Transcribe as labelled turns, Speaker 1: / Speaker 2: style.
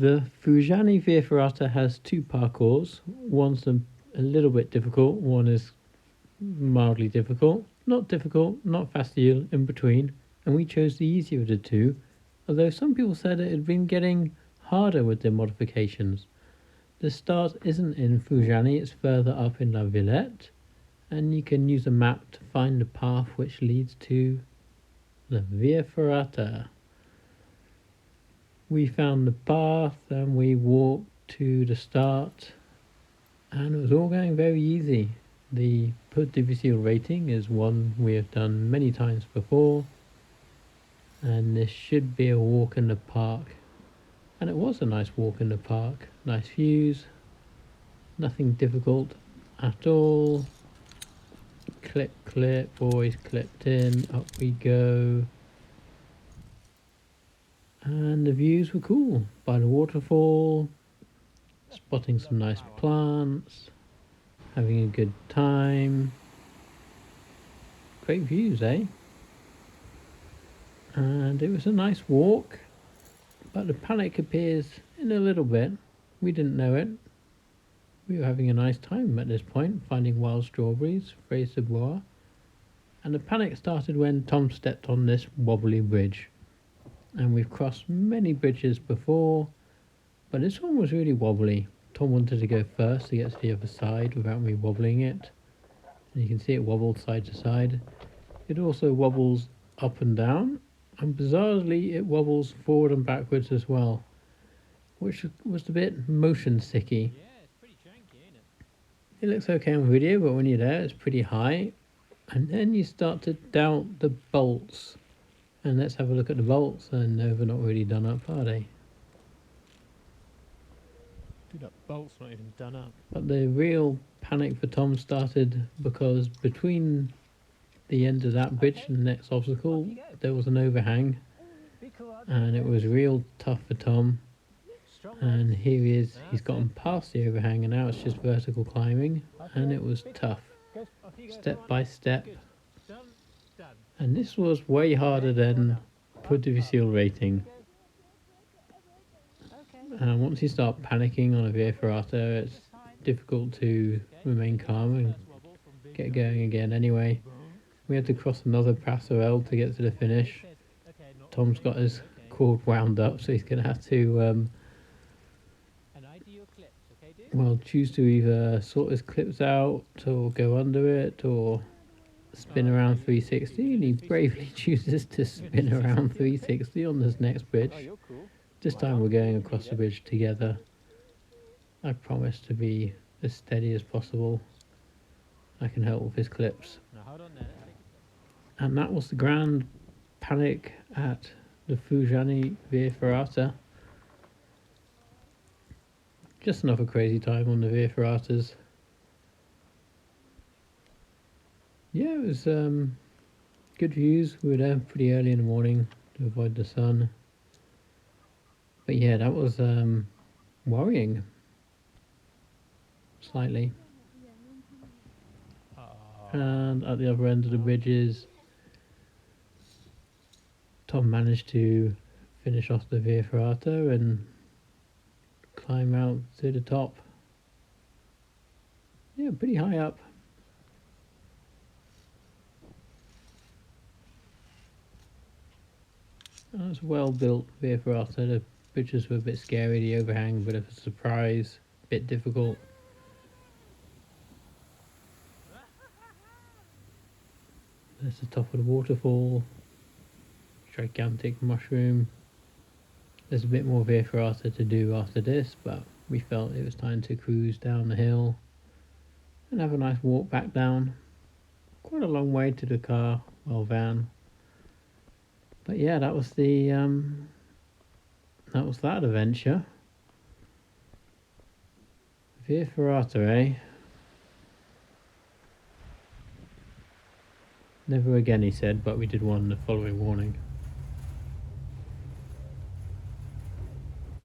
Speaker 1: The Vaujany Via Ferrata has two parcours. One's a little bit difficult, one is mildly difficult. Not difficult, not facile, in between. And we chose the easier of the two, although some people said it had been getting harder with the modifications. The start isn't in Vaujany, it's further up in La Villette, and you can use a map to find the path which leads to the Via Ferrata. We found the path and we walked to the start, and it was all going very easy. The Put Difficile rating is one we have done many times before, and this should be a walk in the park. And it was a nice walk in the park, nice views, nothing difficult at all. Clip, always clipped in, up we go. And the views were cool, by the waterfall, spotting some nice plants, having a good time. Great views, eh? And it was a nice walk, but the panic appears in a little bit. We didn't know it. We were having a nice time at this point, finding wild strawberries, fraise de bois, and the panic started when Tom stepped on this wobbly bridge. And we've crossed many bridges before, but this one was really wobbly. Tom wanted to go first to get to the other side without me wobbling it. And you can see it wobbled side to side. It also wobbles up and down, and bizarrely it wobbles forward and backwards as well, which was a bit motion sicky.
Speaker 2: Yeah, it's pretty janky, ain't it?
Speaker 1: It looks okay on video, but when you're there it's pretty high. And then you start to doubt the bolts. And let's have a look at the bolts, and no, they're not really done up, are they?
Speaker 2: Dude, that bolt's not even done up.
Speaker 1: But the real panic for Tom started because between the end of that bridge and the next obstacle, there was an overhang, and it was real tough for Tom. And here he is, he's gotten past the overhang, and now it's just vertical climbing, and it was tough, step by step. And this was way harder than Put Difficile rating. And once you start panicking on a Via Ferrata, it's difficult to remain calm and get going again anyway. We had to cross another passerelle to get to the finish. Tom's got his cord wound up, so he's going to have to choose to either sort his clips out or go under it or spin around 360, and he bravely chooses to spin around 360 on this next bridge. This time we're going across the bridge together. I promise to be as steady as possible. I can help with his clips. And that was the grand panic at the Vaujany Via Ferrata. Just another crazy time on the Via Ferratas. Yeah, it was good views. We were there pretty early in the morning to avoid the sun. But yeah, that was worrying. Slightly. And at the other end of the bridges, Tom managed to finish off the Via Ferrata and climb out to the top. Yeah, pretty high up. That was well built Via Ferrata. The bridges were a bit scary, the overhang, a bit of a surprise, a bit difficult. There's the top of the waterfall, gigantic mushroom. There's a bit more Via Ferrata to do after this, but we felt it was time to cruise down the hill and have a nice walk back down. Quite a long way to the car, well, van. But yeah, that was that adventure. Via Ferrata, eh? Never again, he said, but we did one the following morning.